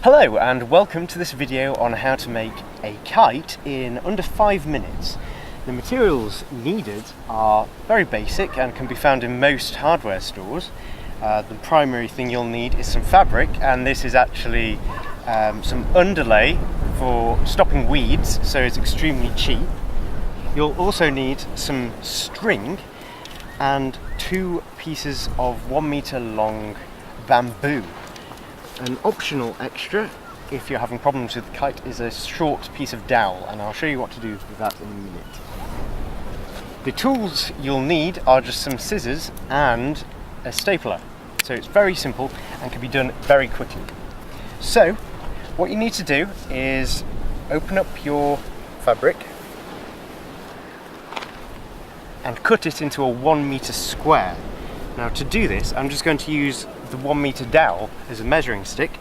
Hello and welcome to this video on how to make a kite in under 5 minutes. The materials needed are very basic and can be found in most hardware stores. The primary thing you'll need is some fabric, and this is actually some underlay for stopping weeds, so it's extremely cheap. You'll also need some string and 2 pieces of 1 meter long bamboo. An optional extra, if you're having problems with the kite, is a short piece of dowel, and I'll show you what to do with that in a minute. The tools you'll need are just some scissors and a stapler. So it's very simple and can be done very quickly. So what you need to do is open up your fabric and cut it into a 1 meter square. Now to do this, I'm just going to use the 1 meter dowel as a measuring stick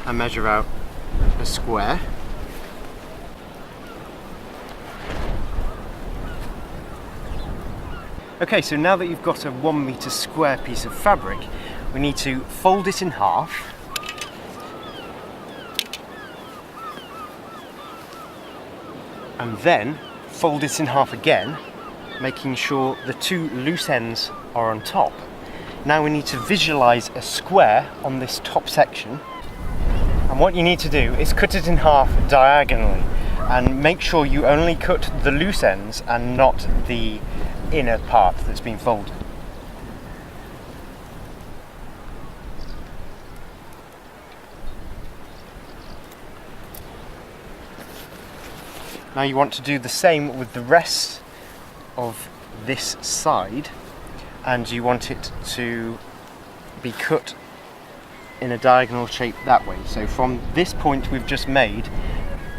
and measure out a square. Okay, so now that you've got a 1 meter square piece of fabric, we need to fold it in half and then fold it in half again, making sure the 2 loose ends are on top. Now we need to visualize a square on this top section, and what you need to do is cut it in half diagonally and make sure you only cut the loose ends and not the inner part that's been folded. Now you want to do the same with the rest of this side, and you want it to be cut in a diagonal shape that way. So from this point we've just made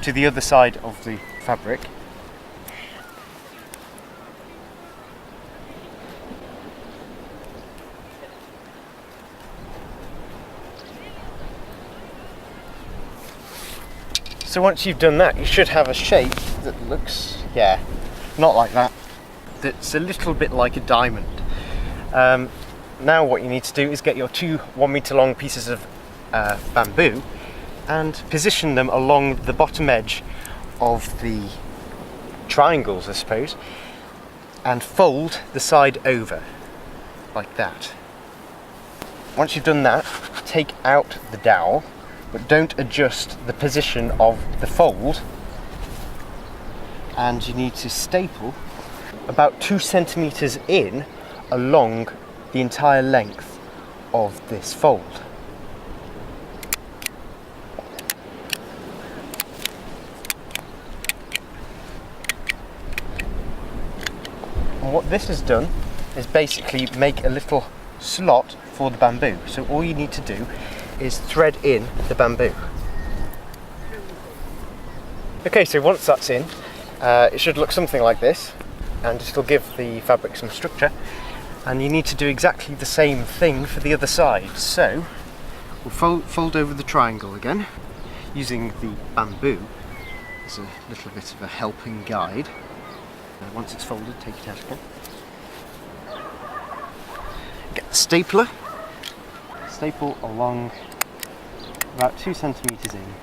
to the other side of the fabric. So once you've done that, you should have a shape that looks, not like that. That's a little bit like a diamond. Now what you need to do is get your 2 1 meter long pieces of bamboo and position them along the bottom edge of the triangles, I suppose, and fold the side over like that. Once you've done that, take out the dowel, but don't adjust the position of the fold, and you need to staple about 2 centimeters in along the entire length of this fold. And what this has done is basically make a little slot for the bamboo. So all you need to do is thread in the bamboo. Okay, so once that's in, it should look something like this, and it'll give the fabric some structure. And you need to do exactly the same thing for the other side. So we'll fold over the triangle again, using the bamboo as a little bit of a helping guide. Once it's folded, take it out again. Get the stapler, staple along about 2 centimeters in,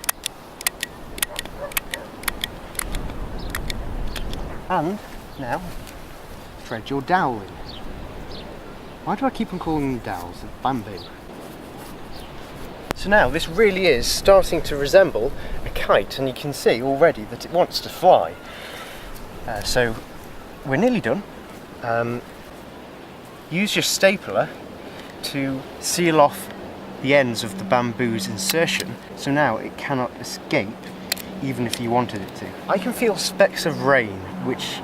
and now thread your dowel in. Why do I keep on calling them dowels? They're bamboo. So now this really is starting to resemble a kite, and you can see already that it wants to fly. So we're nearly done. Use your stapler to seal off the ends of the bamboo's insertion, so now it cannot escape even if you wanted it to. I can feel specks of rain, which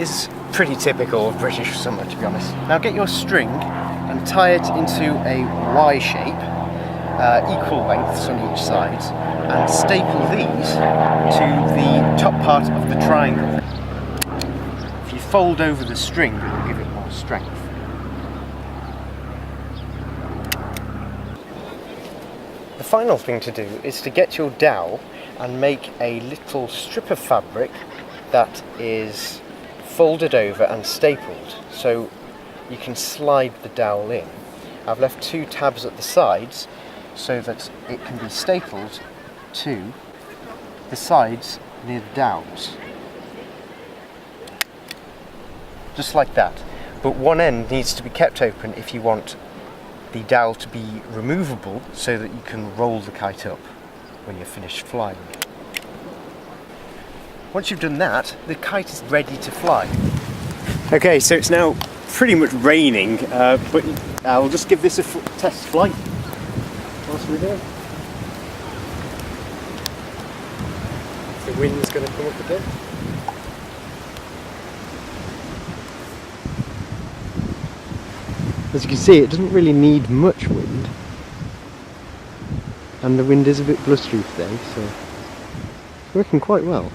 is pretty typical of British summer, to be honest. Now get your string and tie it into a Y shape, equal lengths on each side, and staple these to the top part of the triangle. If you fold over the string, it will give it more strength. The final thing to do is to get your dowel and make a little strip of fabric that is folded over and stapled, so you can slide the dowel in. I've left 2 tabs at the sides so that it can be stapled to the sides near the dowels. Just like that. But one end needs to be kept open if you want the dowel to be removable so that you can roll the kite up when you're finished flying. Once you've done that, the kite is ready to fly. Okay, so it's now pretty much raining, but I'll just give this a test flight whilst we're here. The wind's going to come up a bit. As you can see, it doesn't really need much wind, and the wind is a bit blustery today, so it's working quite well.